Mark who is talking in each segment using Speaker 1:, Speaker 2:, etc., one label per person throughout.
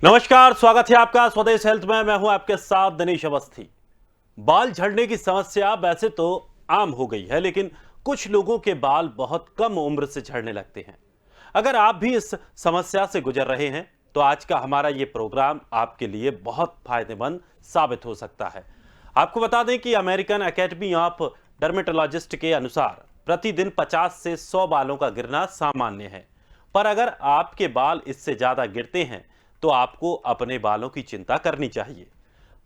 Speaker 1: नमस्कार, स्वागत है आपका स्वदेश हेल्थ में। मैं हूं आपके साथ दिनेश अवस्थी। बाल झड़ने की समस्या वैसे तो आम हो गई है, लेकिन कुछ लोगों के बाल बहुत कम उम्र से झड़ने लगते हैं। अगर आप भी इस समस्या से गुजर रहे हैं तो आज का हमारा ये प्रोग्राम आपके लिए बहुत फायदेमंद साबित हो सकता है। आपको बता दें कि अमेरिकन एकेडमी ऑफ डर्मेटोलॉजिस्ट के अनुसार प्रतिदिन 50 से 100 बालों का गिरना सामान्य है, पर अगर आपके बाल इससे ज्यादा गिरते हैं तो आपको अपने बालों की चिंता करनी चाहिए।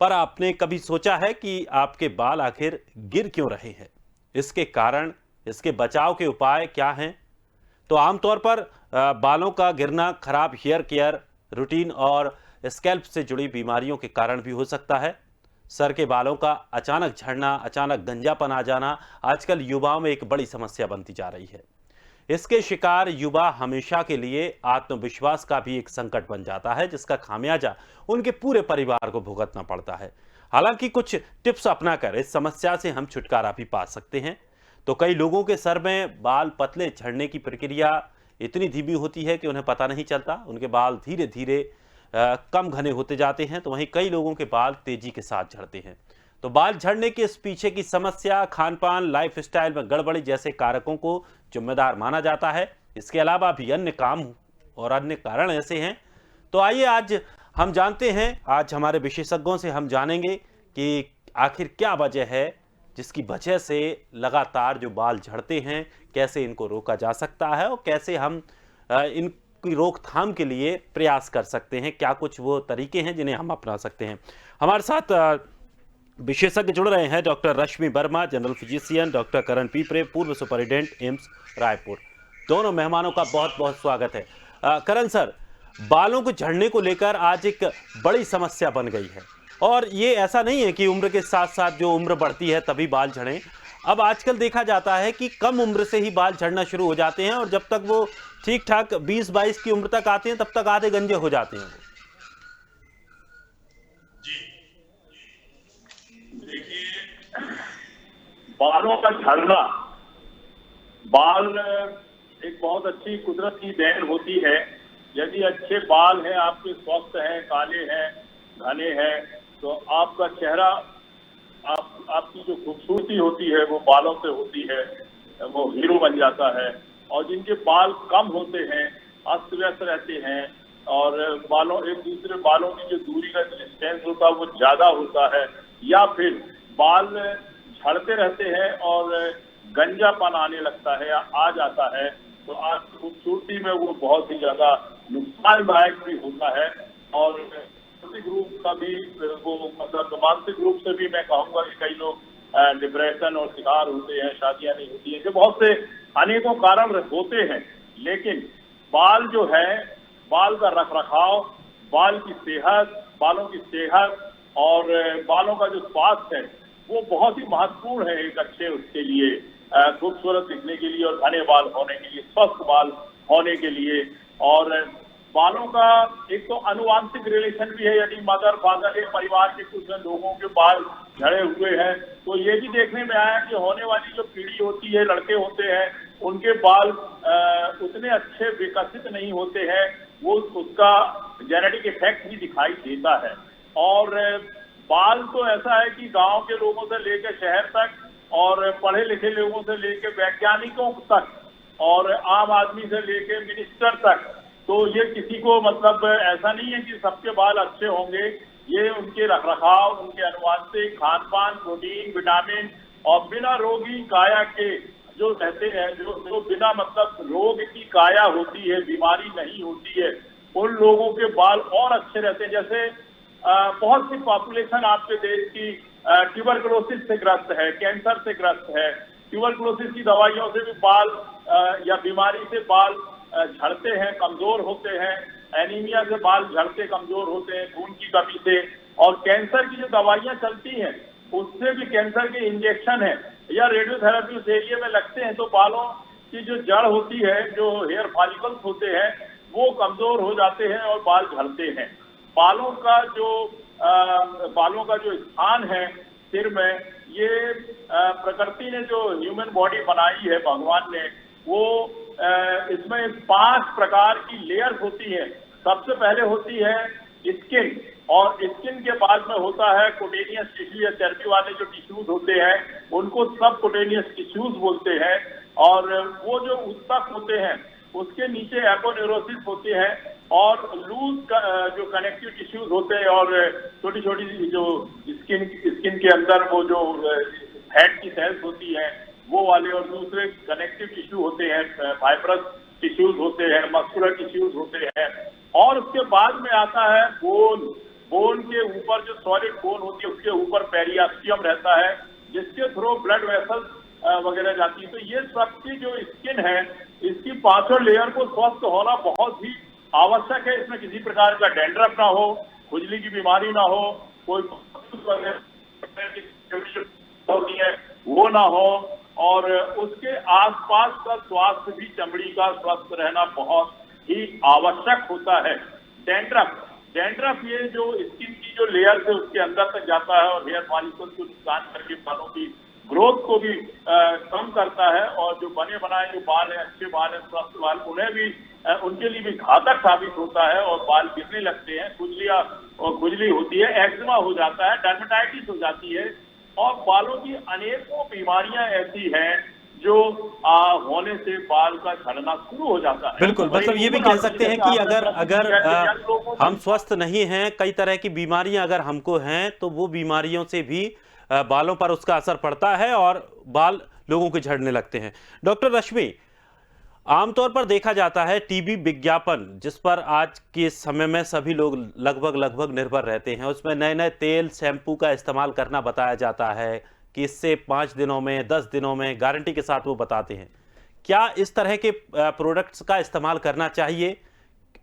Speaker 1: पर आपने कभी सोचा है कि आपके बाल आखिर गिर क्यों रहे हैं? इसके कारण, इसके बचाव के उपाय क्या हैं? तो आमतौर पर बालों का गिरना खराब हेयर केयर रूटीन और स्कैल्प से जुड़ी बीमारियों के कारण भी हो सकता है। सर के बालों का अचानक झड़ना, अचानक गंजापन आ जाना आजकल युवाओं में एक बड़ी समस्या बनती जा रही है। इसके शिकार युवा हमेशा के लिए आत्मविश्वास का भी एक संकट बन जाता है, जिसका खामियाजा उनके पूरे परिवार को भुगतना पड़ता है। हालांकि कुछ टिप्स अपनाकर इस समस्या से हम छुटकारा भी पा सकते हैं। तो कई लोगों के सर में बाल पतले झड़ने की प्रक्रिया इतनी धीमी होती है कि उन्हें पता नहीं चलता। उनके बाल धीरे धीरे कम घने होते जाते हैं, तो वहीं कई लोगों के बाल तेजी के साथ झड़ते हैं। तो बाल झड़ने के इस पीछे की समस्या खान-पान, लाइफस्टाइल में गड़बड़ी जैसे कारकों को जिम्मेदार माना जाता है। इसके अलावा भी अन्य काम और अन्य कारण ऐसे हैं। तो आइए आज हम जानते हैं, आज हमारे विशेषज्ञों से हम जानेंगे कि आखिर क्या वजह है जिसकी वजह से लगातार जो बाल झड़ते हैं, कैसे इनको रोका जा सकता है और कैसे हम इनकी रोकथाम के लिए प्रयास कर सकते हैं। क्या कुछ वो तरीके हैं जिन्हें हम अपना सकते हैं। हमारे साथ विशेषज्ञ जुड़ रहे हैं, डॉक्टर रश्मि वर्मा, जनरल फिजिशियन, डॉक्टर करण पीपरे, पूर्व सुपरिटेंडेंट एम्स रायपुर। दोनों मेहमानों का बहुत बहुत स्वागत है। करण सर, बालों को झड़ने को लेकर आज एक बड़ी समस्या बन गई है, और ये ऐसा नहीं है कि उम्र के साथ साथ जो उम्र बढ़ती है तभी बाल झड़ें। अब आजकल देखा जाता है कि कम उम्र से ही बाल झड़ना शुरू हो जाते हैं, और जब तक वो ठीक ठाक 20-22 की उम्र तक आते हैं तब तक आधे गंजे हो जाते हैं।
Speaker 2: बालों का झड़ना, बाल एक बहुत अच्छी कुदरत की देन होती है। यदि अच्छे बाल हैं, आपके स्वस्थ हैं, काले हैं, घने हैं, तो आपका चेहरा, आपकी जो खूबसूरती होती है वो बालों से होती है, वो हीरो बन जाता है। और जिनके बाल कम होते हैं, अस्त व्यस्त रहते हैं, और एक दूसरे बालों की जो दूरी का डिस्टेंस होता है वो ज्यादा होता है, या फिर बाल झड़ते रहते हैं और गंजापन आने लगता है या आ जाता है, तो आपकी खूबसूरती में वो बहुत ही ज्यादा नुकसानदायक भी होता है। और मानसिक रूप का भी वो, मतलब मानसिक रूप से भी मैं कहूँगा कि कई लोग डिप्रेशन और शिकार होते हैं, शादियां नहीं होती है, जो बहुत से अनेकों कारण होते हैं। लेकिन बाल जो है, बाल का रखरखाव, बाल की सेहत, बालों की सेहत और बालों का जो स्वास्थ्य है वो बहुत ही महत्वपूर्ण है एक अच्छे उसके लिए, खूबसूरत दिखने के लिए और घने बाल होने के लिए, स्वस्थ बाल होने के लिए। और बालों का एक तो अनुवांशिक रिलेशन भी है। यदि मदर फादर एक परिवार के कुछ लोगों के बाल झड़े हुए हैं, तो ये भी देखने में आया कि होने वाली जो पीढ़ी होती है, लड़के होते हैं, उनके बाल उतने अच्छे विकसित नहीं होते हैं। वो उसका जेनेटिक इफेक्ट भी दिखाई देता है। और बाल तो ऐसा है कि गांव के लोगों से लेकर शहर तक, और पढ़े लिखे लोगों से लेकर वैज्ञानिकों तक, और आम आदमी से लेकर मिनिस्टर तक, तो ये किसी को, मतलब ऐसा नहीं है कि सबके बाल अच्छे होंगे। ये उनके रखरखाव, उनके अनुवांशिक, खान पान, प्रोटीन, विटामिन और बिना रोगी काया के जो रहते हैं, जो बिना मतलब रोग की काया होती है, बीमारी नहीं होती है, उन लोगों के बाल और अच्छे रहते हैं। जैसे बहुत सी पॉपुलेशन आपके देश की ट्यूबरकुलोसिस से ग्रस्त है, कैंसर से ग्रस्त है। ट्यूबरकुलोसिस की दवाइयों से भी बाल या बीमारी से बाल झड़ते हैं, कमजोर होते हैं। एनीमिया से बाल झड़ते कमजोर होते हैं, खून की कमी से। और कैंसर की जो दवाइयां चलती हैं, उससे भी, कैंसर के इंजेक्शन है या रेडियोथेरेपी उस एरिया में लगते हैं, तो बालों की जो जड़ होती है, जो हेयर फॉलिकल्स होते हैं, वो कमजोर हो जाते हैं और बाल झड़ते हैं। बालों का जो स्थान है सिर में, ये प्रकृति ने जो ह्यूमन बॉडी बनाई है भगवान ने, वो इसमें 5 प्रकार की लेयर्स होती है। सबसे पहले होती है स्किन, और स्किन के बाद में होता है कोटेनियस टिश्यू या चर्बी वाले जो टिश्यूज होते हैं उनको सब कोटेनियस टिश्यूज बोलते हैं। और वो जो ऊतक होते हैं उसके नीचे एपोन्यूरोसिस होते हैं, और लूज जो कनेक्टिव टिश्यूज होते हैं, और छोटी छोटी जो स्किन के अंदर वो जो फैट की सेल्स होती हैं वो वाले, और दूसरे कनेक्टिव टिश्यू होते हैं, फाइब्रस टिश्यूज होते हैं, मस्कुलर टिश्यूज होते हैं। और उसके बाद में आता है बोन। बोन के ऊपर जो सॉलिड बोन होती है उसके ऊपर पेरियास्टियम रहता है जिसके थ्रू ब्लड वेसल्स वगैरह जाती है। तो ये सबकी जो स्किन है इसकी पांचों लेयर को स्वस्थ होना बहुत ही आवश्यक है। इसमें किसी प्रकार का डैंड्रफ ना हो, खुजली की बीमारी ना हो, कोई होती है वो ना हो, और उसके आसपास का स्वास्थ्य भी, चमड़ी का स्वस्थ रहना बहुत ही आवश्यक होता है। डैंड्रफ ये जो स्किन की जो लेयर है उसके अंदर तक जाता है और हेयर फॉलिकल्स को नुकसान करके बालों की ग्रोथ को भी कम करता है, और जो बने बनाए जो बाल है, अच्छे बाल है, स्वस्थ बाल, उन्हें भी उनके लिए भी घातक साबित होता है और बाल गिरने लगते हैं, खुजली होती है, एक्जिमा हो जाता है, डर्मेटाइटिस हो जाती है, और बालों की अनेकों बीमारियां ऐसी हैं जो होने से बाल का झड़ना शुरू हो जाता है।
Speaker 1: बिल्कुल, मतलब ये भी कह सकते हैं कि अगर हम स्वस्थ नहीं हैं, कई तरह की बीमारियां अगर हमको हैं तो वो बीमारियों से भी बालों पर उसका असर पड़ता है और बाल लोगों के झड़ने लगते हैं। डॉक्टर रश्मि, आमतौर पर देखा जाता है टीवी विज्ञापन जिस पर आज के समय में सभी लोग लगभग निर्भर रहते हैं, उसमें नए नए तेल शैम्पू का इस्तेमाल करना बताया जाता है कि इससे 5 दिनों में 10 दिनों में गारंटी के साथ वो बताते हैं। क्या इस तरह के प्रोडक्ट्स का इस्तेमाल करना चाहिए,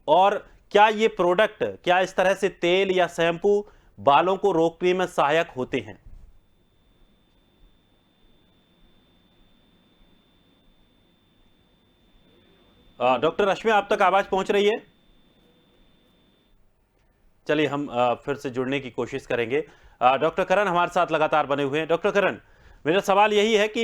Speaker 1: और क्या ये प्रोडक्ट, क्या इस तरह से तेल या शैम्पू बालों को रोकने में सहायक होते हैं? डॉक्टर रश्मि, आप तक आवाज पहुंच रही है? चलिए हम फिर से जुड़ने की कोशिश करेंगे। डॉक्टर करण हमारे साथ लगातार बने हुए हैं। डॉक्टर करण, मेरा सवाल यही है कि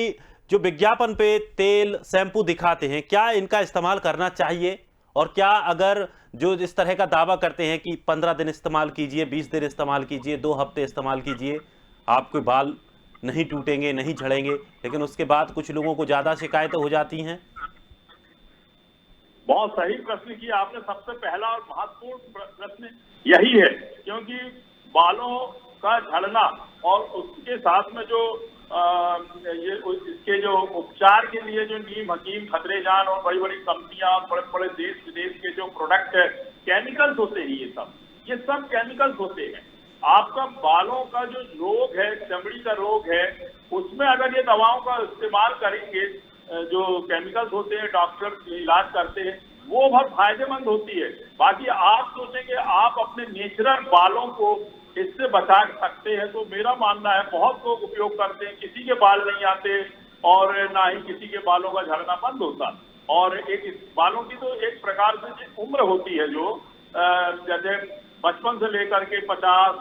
Speaker 1: जो विज्ञापन पे तेल शैम्पू दिखाते हैं, क्या इनका इस्तेमाल करना चाहिए, और क्या अगर जो इस तरह का दावा करते हैं कि 15 दिन इस्तेमाल कीजिए, 20 दिन इस्तेमाल कीजिए, 2 हफ्ते इस्तेमाल कीजिए, आपके बाल नहीं टूटेंगे, नहीं झड़ेंगे, लेकिन उसके बाद कुछ लोगों को ज्यादा शिकायतें हो जाती हैं?
Speaker 2: बहुत सही प्रश्न किया आपने। सबसे पहला और महत्वपूर्ण प्रश्न यही है, क्योंकि बालों का झड़ना और उसके साथ में जो इसके जो उपचार के लिए जो नीम हकीम, खतरेजान और बड़ी बड़ी कंपनियां, बड़े बड़े देश विदेश के जो प्रोडक्ट है, केमिकल्स होते हैं, ये सब केमिकल्स होते हैं। आपका बालों का जो रोग है, चमड़ी का रोग है, उसमें अगर ये दवाओं का इस्तेमाल करेंगे, जो केमिकल्स होते हैं, डॉक्टर इलाज करते हैं, वो बहुत फायदेमंद होती है। बाकी आप सोचेंगे आप अपने नेचुरल बालों को इससे बचा सकते हैं, तो मेरा मानना है बहुत लोग उपयोग करते हैं, किसी के बाल नहीं आते और ना ही किसी के बालों का झड़ना बंद होता। और एक बालों की तो एक प्रकार से उम्र होती है जो जैसे बचपन से लेकर के 50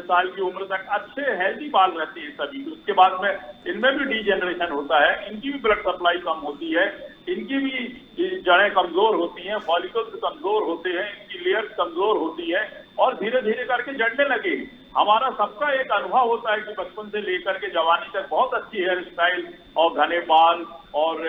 Speaker 2: साल की उम्र तक अच्छे हेल्दी बाल रहते हैं सभी। तो उसके बाद में इनमें भी डीजेनरेशन होता है, इनकी भी ब्लड सप्लाई कम होती है, इनकी भी जड़ें कमजोर होती हैं, फॉलिकल्स कमजोर होते हैं, इनकी लेयर्स कमजोर होती है और धीरे धीरे करके झड़ने लगे। हमारा सबका एक अनुभव होता है कि बचपन से लेकर के जवानी तक बहुत अच्छी हेयर स्टाइल और घने बाल और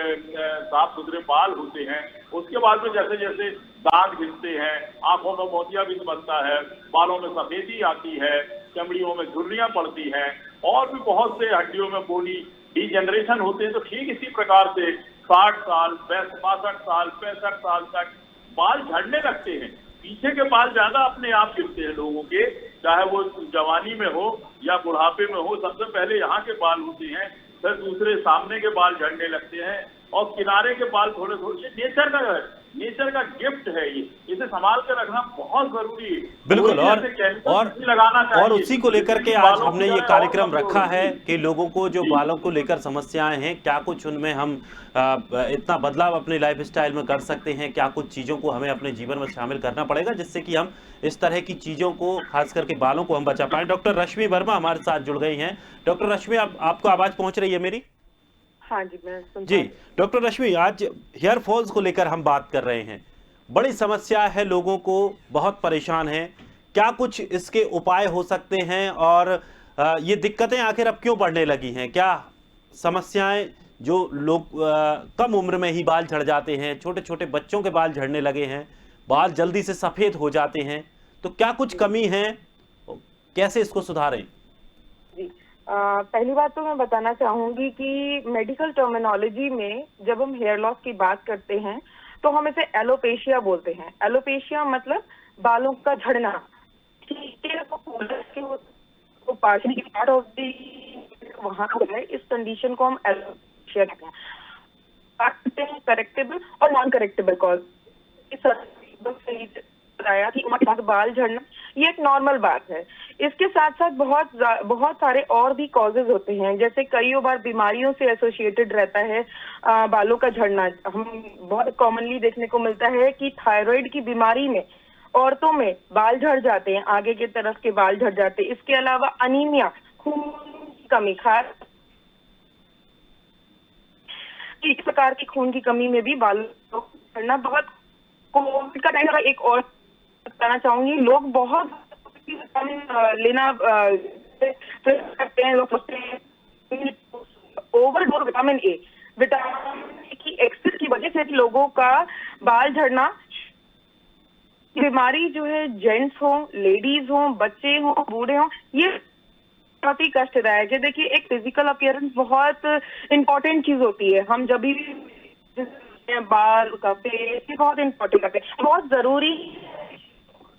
Speaker 2: साफ सुथरे बाल होते हैं। उसके बाद में जैसे जैसे दांत गिरते हैं, आंखों में मोतियाबिंद बनता है, बालों में सफेदी आती है, चमड़ियों में झुर्रियां पड़ती हैं, और भी बहुत से हड्डियों में बॉडी डीजेनरेशन होते हैं। तो ठीक इसी प्रकार से 60 साल, 62 साल, 65 साल तक बाल झड़ने लगते हैं। पीछे के बाल ज्यादा अपने आप गिरते हैं लोगों के, चाहे वो जवानी में हो या बुढ़ापे में हो। सबसे पहले यहाँ के बाल होते हैं, फिर दूसरे सामने के बाल झड़ने लगते हैं, और किनारे के बाल थोड़े थोड़े। ये नेचर का गिफ्ट है, ये इसे संभाल कर रखना बहुत जरूरी है।
Speaker 1: बिल्कुल, और उसी को लेकर के आज हमने ये कार्यक्रम रखा है कि लोगों को जो बालों को लेकर समस्याएं हैं, क्या कुछ उनमें हम इतना बदलाव अपने लाइफस्टाइल में कर सकते हैं, क्या कुछ चीज़ों को हमें अपने जीवन में शामिल करना पड़ेगा जिससे कि हम इस तरह की चीज़ों को, खास करके बालों को हम बचा पाएं। डॉक्टर रश्मि वर्मा हमारे साथ जुड़ गई हैं। डॉक्टर रश्मि, आपको आवाज़ पहुँच रही है मेरी?
Speaker 3: हाँ जी, मैं सुन
Speaker 1: जी। डॉक्टर रश्मि, आज हेयर फॉल्स को लेकर हम बात कर रहे हैं। बड़ी समस्या है, लोगों को बहुत परेशान है। क्या कुछ इसके उपाय हो सकते हैं? और ये दिक्कतें आखिर अब क्यों बढ़ने लगी हैं? क्या समस्याएं जो लोग कम उम्र में ही बाल झड़ जाते हैं, छोटे छोटे बच्चों के बाल झड़ने लगे हैं, बाल जल्दी से सफेद हो जाते हैं, तो क्या कुछ कमी है? कैसे इसको सुधारें?
Speaker 3: जी। पहली बात तो मैं बताना चाहूंगी कि मेडिकल टर्मिनोलॉजी में जब हम हेयर लॉस की बात करते हैं तो हम इसे एलोपेशिया बोलते हैं। एलोपेशिया मतलब बालों का झड़ना। ठीक है, तो पार्शली पार्ट ऑफ दी वहां है, इस कंडीशन को हम एलोपेशिया कहते हैं। करेक्टेबल और नॉन करेक्टेबल कॉज बताया कि उम्र के साथ बाल झड़ना ये एक नॉर्मल बात है। इसके साथ साथ बहुत सारे और भी कॉजेज होते हैं, जैसे कई बार बीमारियों से एसोसिएटेड रहता है बालों का झड़ना। हम बहुत कॉमनली देखने को मिलता है कि थायराइड की बीमारी में औरतों में बाल झड़ जाते हैं, आगे की तरफ के बाल झड़ जाते हैं। इसके अलावा अनीमिया, खून की कमी, खास इस प्रकार की खून की कमी में भी बाल झड़ना बहुत कोविड का टाइम का एक और बताना चाहूंगी। लोग बहुत लेना करते हैं, लोग सोचते हैं ओवरडोज विटामिन ए की एक्सेस की वजह से लोगों का बाल झड़ना। बीमारी जो है जेंट्स हो, लेडीज हो, बच्चे हो, बूढ़े हो, ये बहुत ही कष्टदायक है। देखिए, एक फिजिकल अपीयरेंस बहुत इंपॉर्टेंट चीज होती है। हम जब भी बाल का फेस बहुत इंपॉर्टेंट करते हैं, बहुत जरूरी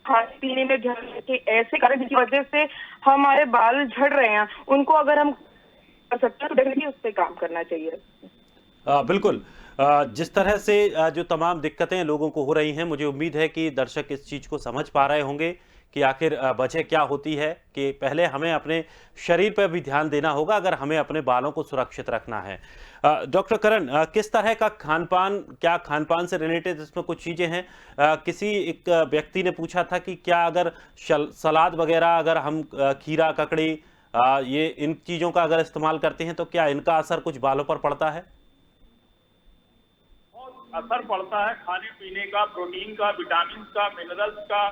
Speaker 3: खाने पीने में ध्यान रखें। ऐसे कारण जिनकी वजह से हमारे बाल झड़ रहे हैं, उनको अगर हम कर सकते हैं तो डेफिनेटली उस पर काम करना चाहिए।
Speaker 1: बिल्कुल। जिस तरह से जो तमाम दिक्कतें लोगों को हो रही हैं, मुझे उम्मीद है कि दर्शक इस चीज़ को समझ पा रहे होंगे कि आखिर वजह क्या होती है। कि पहले हमें अपने शरीर पर भी ध्यान देना होगा अगर हमें अपने बालों को सुरक्षित रखना है। डॉक्टर करण, किस तरह का खानपान, क्या खानपान से रिलेटेड इसमें कुछ चीज़ें हैं? किसी एक व्यक्ति ने पूछा था कि क्या अगर सलाद वगैरह, अगर हम खीरा, ककड़ी, ये इन चीज़ों का अगर इस्तेमाल करते हैं तो क्या इनका असर कुछ बालों पर पड़ता है?
Speaker 2: असर पड़ता है। खाने पीने का, प्रोटीन का, विटामिन का, मिनरल्स का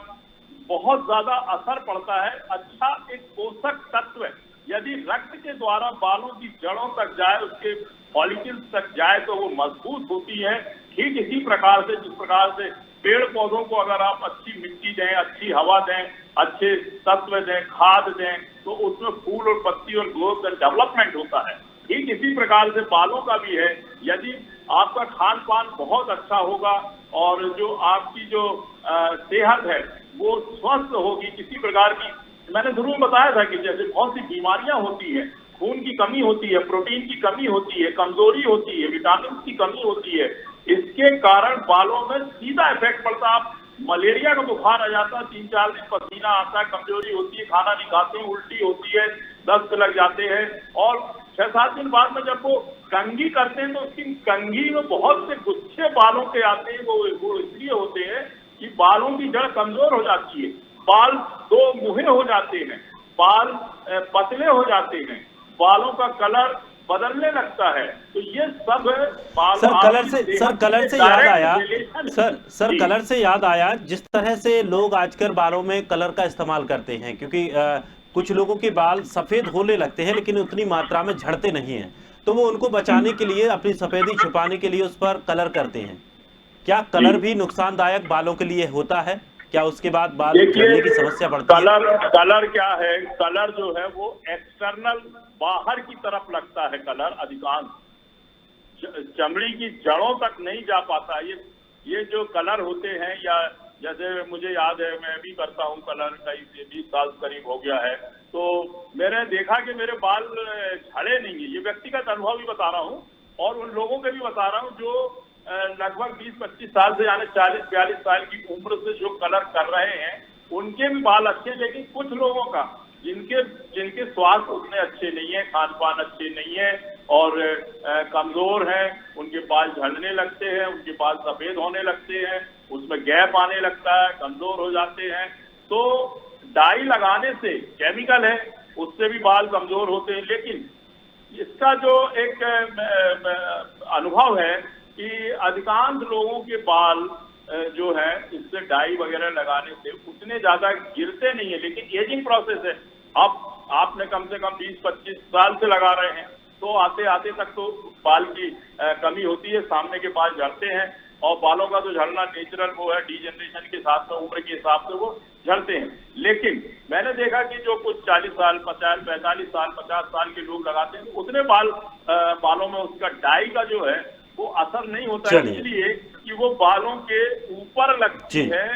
Speaker 2: बहुत ज्यादा असर पड़ता है। अच्छा एक पोषक तत्व यदि रक्त के द्वारा बालों की जड़ों तक जाए, उसके फॉलिकल्स तक जाए, तो वो मजबूत होती है। ठीक इसी प्रकार से जिस प्रकार से पेड़ पौधों को अगर आप अच्छी मिट्टी दें, अच्छी हवा दें, अच्छे तत्व दें, खाद दें, तो उसमें फूल और पत्ती और ग्रोथ एंड डेवलपमेंट होता है। ठीक इसी प्रकार से बालों का भी है। यदि आपका खान पान बहुत अच्छा होगा और जो आपकी जो सेहत है वो स्वस्थ होगी, किसी प्रकार की, मैंने जरूर बताया था कि जैसे बहुत सी बीमारियां होती है, खून की कमी होती है, प्रोटीन की कमी होती है, कमजोरी होती है, विटामिन की कमी होती है, इसके कारण बालों में सीधा इफेक्ट पड़ता है। आप मलेरिया का बुखार आ जाता है, 3-4 दिन पसीना आता है, कमजोरी होती है, खाना नहीं खाते हैं, उल्टी होती है, दस्त लग जाते हैं, और 6-7 दिन बाद में जब वो कंघी करते हैं तो उसकी कंघी में बहुत से गुच्छे बालों के आते हैं। वो इसलिए होते हैं कि बालों की जड़ कमजोर हो जाती है, बाल दो मुहे हो जाते हैं, बाल पतले हो जाते हैं, बालों का कलर बदलने लगता है। तो ये सब बाल
Speaker 1: कलर से याद आया कलर से याद आया, जिस तरह से लोग आजकल बालों में कलर का इस्तेमाल करते हैं, क्योंकि कुछ लोगों के बाल सफेद होने लगते हैं लेकिन उतनी मात्रा में झड़ते नहीं हैं, तो वो उनको बचाने के लिए, अपनी सफेदी छुपाने के लिए उस पर कलर करते हैं। क्या कलर भी नुकसानदायक बालों के लिए होता है? क्या उसके बाद बाल झड़ने की समस्या बढ़ती है?
Speaker 2: कलर क्या है? कलर जो है वो एक्सटर्नल, बाहर की तरफ लगता है। कलर अधिकांश चमड़ी की जड़ों तक नहीं जा पाता। ये जो कलर होते हैं, या जैसे मुझे याद है, मैं भी करता हूँ कलर, कई 20 साल करीब हो गया है, तो मैंने देखा कि मेरे बाल झड़े नहीं है। ये व्यक्तिगत अनुभव भी बता रहा हूँ और उन लोगों के भी बता रहा हूँ जो लगभग 20-25 साल से, यानी 40-42 साल की उम्र से जो कलर कर रहे हैं, उनके भी बाल अच्छे। लेकिन कुछ लोगों का जिनके स्वास्थ्य उतने अच्छे नहीं है, खान पान अच्छे नहीं है और कमजोर हैं, उनके बाल झड़ने लगते हैं, उनके बाल सफेद होने लगते हैं, उसमें गैप आने लगता है, कमजोर हो जाते हैं। तो डाई लगाने से, केमिकल है, उससे भी बाल कमजोर होते हैं। लेकिन इसका जो एक अनुभव है कि अधिकांश लोगों के बाल जो है इससे डाई वगैरह लगाने से उतने ज्यादा गिरते नहीं है, लेकिन एजिंग प्रोसेस है। अब आपने कम से कम 20-25 साल से लगा रहे हैं, तो आते आते तक तो बाल की कमी होती है, सामने के बाल झड़ते हैं, और बालों का तो झड़ना नेचुरल वो है, डीजनरेशन के साथ में उम्र के हिसाब से वो झड़ते हैं। लेकिन मैंने देखा कि जो कुछ 40 साल 45 साल 50 साल के लोग लगाते हैं, तो उतने बालों में उसका डाई का जो है वो असर नहीं होता है, इसलिए कि वो बालों के ऊपर लगती है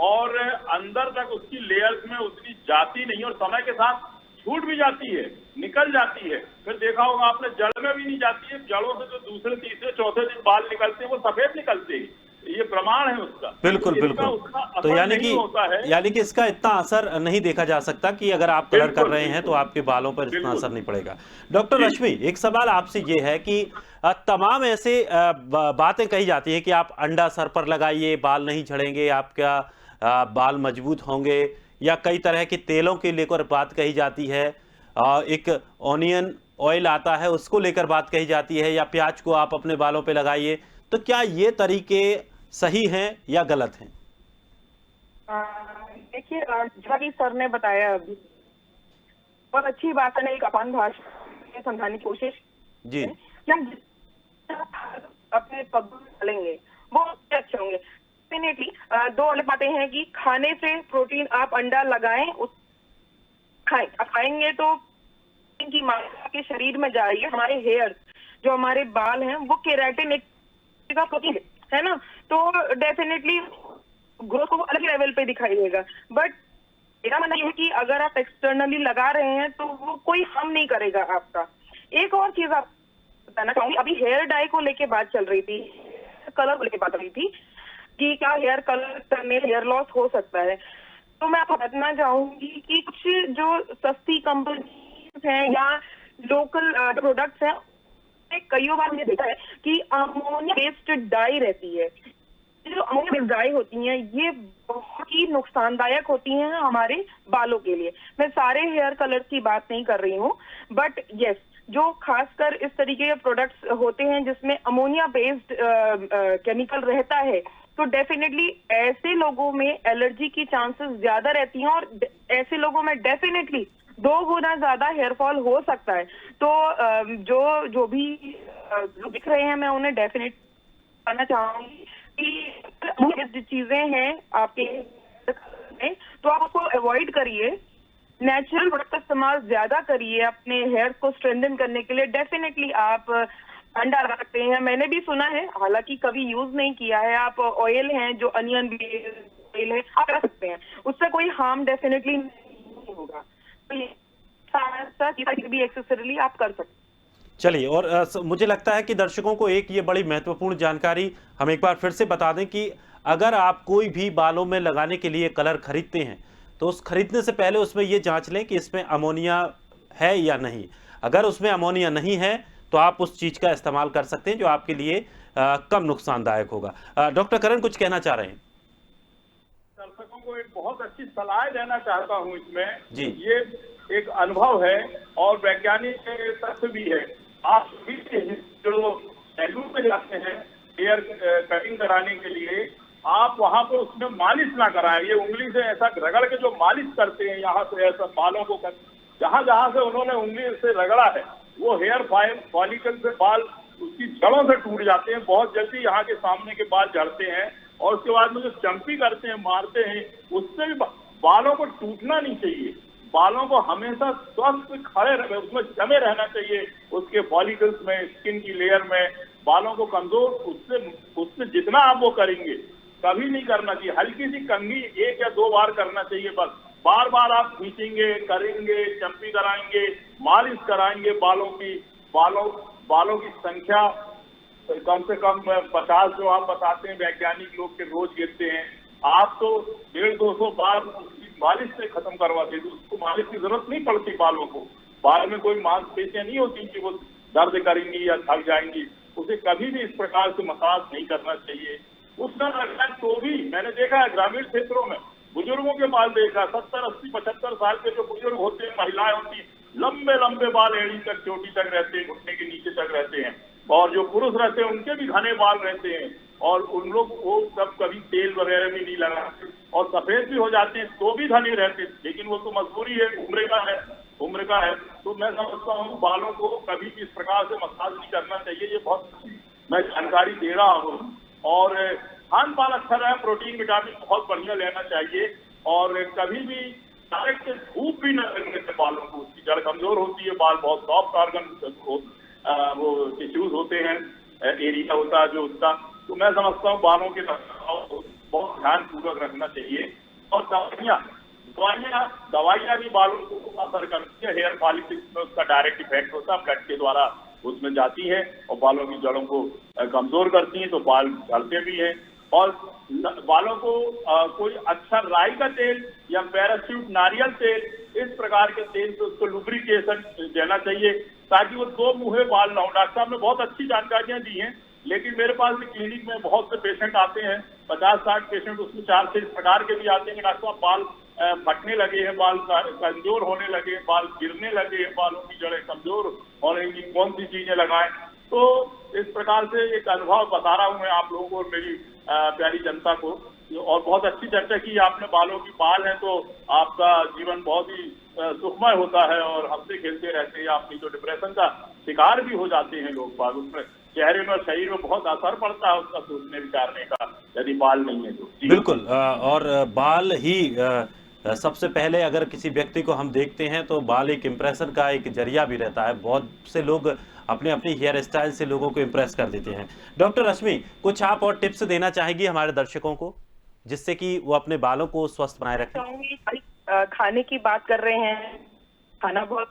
Speaker 2: और अंदर तक उसकी लेयर्स में उतनी जाती नहीं, और समय के साथ छूट भी जाती है, निकल जाती है। फिर देखा होगा आपने, जड़ में भी नहीं जाती है, जड़ों से जो दूसरे तीसरे चौथे दिन बाल निकलते हैं वो सफेद निकलते हैं, ये प्रमाण है उसका।
Speaker 1: बिल्कुल बिल्कुल। तो यानी कि इसका इतना असर नहीं देखा जा सकता कि अगर आप कलर कर रहे हैं तो आपके बालों पर इतना असर नहीं पड़ेगा। डॉक्टर रश्मि, एक सवाल आपसे ये है कि तमाम ऐसे बातें कही जाती है कि आप अंडा सर पर लगाइए, बाल नहीं झड़ेंगे, आपका बाल मजबूत होंगे, या कई तरह के तेलों के लेकर बात कही जाती है, एक ऑनियन ऑयल आता है उसको लेकर बात कही जाती है, या प्याज को आप अपने बालों पे लगाइए। तो क्या ये तरीके सही हैं या गलत हैं?
Speaker 3: देखिए, जैसा कि सर ने बताया अभी, बहुत अच्छी बात है, एक अपन भाषा में समझाने की कोशिश
Speaker 1: जी,
Speaker 3: अपने पग डालेंगे वो अच्छे होंगे। डेफिनेटली दो अलग बातें हैं कि खाने से प्रोटीन, आप अंडा लगाएं, उस खाएं, आप खाएंगे तो की मात्रा के शरीर में जा रही है। हमारे हेयर, जो हमारे बाल हैं, वो केराटिन एक का प्रोटीन है ना, तो डेफिनेटली ग्रोथ को अलग लेवल पे दिखाई देगा। बट मेरा मानना यह है कि अगर आप एक्सटर्नली लगा रहे हैं तो वो कोई हार्म नहीं करेगा आपका। एक और चीज आप बताना चाहूंगी, अभी हेयर डाई को लेके बात चल रही थी, कलर को लेके बात चल रही थी कि क्या हेयर कलर करने हेयर लॉस हो सकता है। तो मैं आपको बताना चाहूंगी कि कुछ जो सस्ती कंपनी है या लोकल प्रोडक्ट्स हैं, कई बार मैंने देखा है कि अमोनिया बेस्ड डाई रहती है। जो अमोनिया बेस्ड डाई होती हैं, ये बहुत ही नुकसानदायक होती हैं हमारे बालों के लिए। मैं सारे हेयर कलर की बात नहीं कर रही हूँ, बट यस, जो खासकर इस तरीके के प्रोडक्ट्स होते हैं जिसमें अमोनिया बेस्ड केमिकल रहता है, तो डेफिनेटली ऐसे लोगों में एलर्जी की चांसेस ज्यादा रहती हैं, और ऐसे लोगों में डेफिनेटली 2 गुना ज्यादा हेयर फॉल हो सकता है। तो जो भी लोग दिख रहे हैं, मैं उन्हें डेफिनेट कहना चाहूंगी कि चीजें हैं आपके में, तो आप उसको अवॉइड करिए, नेचुरल प्रोडक्ट का इस्तेमाल ज्यादा करिए अपने हेयर को स्ट्रेंथन करने के लिए। डेफिनेटली आप अंडा लगा सकते हैं, मैंने भी सुना है, हालांकि कभी यूज नहीं किया है। आप ऑयल हैं जो अनियन ऑयल है, आप कर सकते हैं, उससे कोई हार्म डेफिनेटली नहीं होगा। तो भी एक्सेसरीली आप कर सकते हैं।
Speaker 1: चलिए, और मुझे लगता है कि दर्शकों को एक ये बड़ी महत्वपूर्ण जानकारी हम एक बार फिर से बता दें कि अगर आप कोई भी बालों में लगाने के लिए कलर खरीदते हैं तो उस खरीदने से पहले उसमें ये जांच लें कि इसमें अमोनिया है या नहीं। अगर उसमें अमोनिया नहीं है तो आप उस चीज का इस्तेमाल कर सकते हैं जो आपके लिए कम नुकसानदायक होगा। डॉक्टर करण, कुछ कहना चाह रहे हैं?
Speaker 2: दर्शकों को एक बहुत अच्छी सलाह देना चाहता हूं इसमें
Speaker 1: जी।
Speaker 2: ये एक अनुभव है और वैज्ञानिक तथ्य भी है। आप भी जो सैलून में जाते हैं हेयर कटिंग कराने के लिए, आप वहां पर उसमें मालिश ना कराएं। ये उंगली से ऐसा रगड़ के जो मालिश करते हैं, यहाँ से ऐसा बालों को जहां जहां से उन्होंने उंगली से रगड़ा है, वो हेयर फॉलिकल से बाल उसकी जड़ों से टूट जाते हैं। बहुत जल्दी यहाँ के सामने के बाल झड़ते हैं, और उसके बाद में जो चंपी करते हैं, मारते हैं, उससे भी बालों को टूटना नहीं चाहिए। बालों को हमेशा स्वस्थ खड़े रहे, उसमें जमे रहना चाहिए, उसके फॉलिकल्स में, स्किन की लेयर में। बालों को कमजोर उससे जितना आप वो करेंगे, कभी नहीं करना चाहिए। हल्की सी कंघी 1 या 2 बार करना चाहिए बस। बार बार आप खींचेंगे, करेंगे, चंपी कराएंगे, मालिश कराएंगे बालों की, बालों की संख्या कम से कम 50 जो आप बताते हैं वैज्ञानिक लोग के रोज गिरते हैं, आप तो 150-200 बार उसकी मालिश से खत्म करवाते, तो उसको मालिश की जरूरत नहीं पड़ती। बालों को, बाल में कोई मांसपेशियां नहीं होती कि वो दर्द करेंगी या थक जाएंगी। उसे कभी भी इस प्रकार से मसाज नहीं करना चाहिए। उसका लगन तो भी मैंने देखा है ग्रामीण क्षेत्रों में, बुजुर्गों के बाल देखा, 70, 80, 75 साल के जो बुजुर्ग होते हैं, महिलाएं होती हैं, लंबे लंबे बाल एड़ी तक, चोटी तक रहते हैं, घुटने के नीचे तक रहते हैं, और जो पुरुष रहते हैं उनके भी घने बाल रहते हैं, और उन लोग वो सब कभी तेल वगैरह भी नहीं लगाते और सफेद भी हो जाते हैं तो भी धनी रहते, लेकिन वो तो मजबूरी है, उम्र का है। तो मैं समझता हूँ बालों को कभी भी इस प्रकार से मसाज नहीं करना चाहिए। ये बहुत अच्छी मैं जानकारी दे रहा हूँ। और खान पान अच्छा रहा, प्रोटीन विटामिन बहुत बढ़िया लेना चाहिए और कभी भी डायरेक्ट धूप भी न लगने से बालों को, उसकी जड़ कमजोर होती है, बाल बहुत सॉफ्ट ऑर्गन वो टिश्यूज होते हैं, एरिया होता है जो उसका। तो मैं समझता हूँ बालों के बहुत ध्यान पूर्वक रखना चाहिए। और दवाइयाँ भी बालों को असर करती है, हेयर फॉलिकल्स में उसका डायरेक्ट इफेक्ट होता है, ब्लड के द्वारा उसमें जाती है और बालों की जड़ों को कमजोर करती है, तो बाल झड़ते भी हैं। और बालों को कोई अच्छा राई का तेल या पैराशूट नारियल तेल, इस प्रकार के तेल से उसको लुब्रिकेशन देना चाहिए ताकि वो दो मुँहे बाल ना हो। डॉक्टर साहब ने बहुत अच्छी जानकारियां दी हैं, लेकिन मेरे पास भी क्लिनिक में बहुत से पेशेंट आते हैं, 50-60 पेशेंट, उसमें 4 से इस प्रकार के भी आते हैं कि डॉक्टर साहब बाल फटने लगे हैं, बाल कमजोर होने लगे, बाल गिरने लगे, बालों की जड़ें कमजोर होने की, कौन सी चीजें लगाएं। तो इस प्रकार से एक अनुभव बता रहा हूं मैं आप लोगों को और मेरी प्यारी जनता को। और बहुत अच्छी चर्चा की आपने, बालों की बाल है तो आपका जीवन बहुत ही सुखमय होता है और हंसते खेलते रहते हैं। आपकी जो डिप्रेशन का शिकार भी हो जाते हैं लोग बाल, उसमें चेहरे में और शरीर में बहुत असर पड़ता है उसका सोचने विचारने का, यदि बाल नहीं है तो।
Speaker 1: बिल्कुल और बाल ही सबसे पहले अगर किसी व्यक्ति को हम देखते हैं तो बाल एक इम्प्रेशन का एक जरिया भी रहता है। बहुत से लोग अपने अपनी हेयर स्टाइल से लोगों को इम्प्रेस कर देते हैं। डॉक्टर रश्मि, कुछ आप और टिप्स देना चाहेंगी हमारे दर्शकों को जिससे कि वो अपने बालों को स्वस्थ बनाए रखें?
Speaker 3: खाने की बात कर रहे हैं, खाना बहुत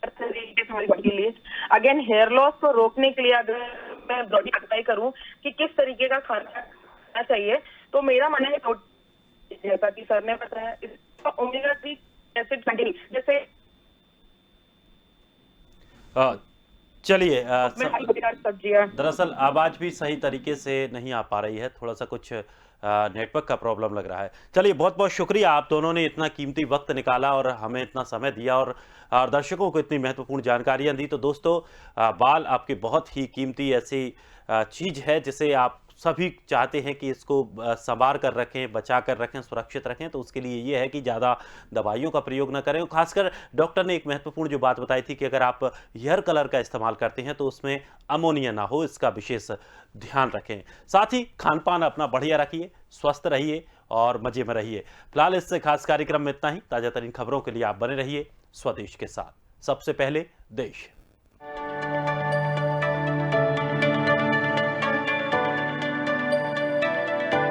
Speaker 3: हमारी बॉडी के लिए। अगेन हेयर लॉस को रोकने के लिए अगर मैं बॉडी एडवाइस करूं कि किस तरीके का खाना खाना चाहिए, तो मेरा मानना है जैसा कि सर ने बताया, इसका ओमेगा 3 एसिड कंटेनिंग जैसे
Speaker 1: चलिए
Speaker 3: सब्जियां।
Speaker 1: दरअसल आवाज भी सही तरीके से नहीं आ पा रही है, थोड़ा सा कुछ नेटवर्क का प्रॉब्लम लग रहा है। चलिए बहुत बहुत शुक्रिया, आप दोनों ने इतना कीमती वक्त निकाला और हमें इतना समय दिया और दर्शकों को इतनी महत्वपूर्ण जानकारियां दी। तो दोस्तों बाल आपकी बहुत ही कीमती ऐसी चीज़ है जिसे आप सभी चाहते हैं कि इसको संवार कर रखें, बचा कर रखें, सुरक्षित रखें। तो उसके लिए ये है कि ज़्यादा दवाइयों का प्रयोग ना करें। खासकर डॉक्टर ने एक महत्वपूर्ण जो बात बताई थी कि अगर आप हेयर कलर का इस्तेमाल करते हैं तो उसमें अमोनिया ना हो, इसका विशेष ध्यान रखें। साथ ही खान पान अपना बढ़िया रखिए, स्वस्थ रहिए और मजे में रहिए। फिलहाल इस खास कार्यक्रम में इतना ही। ताज़ा तरीन खबरों के लिए आप बने रहिए स्वदेश के साथ। सबसे पहले देश।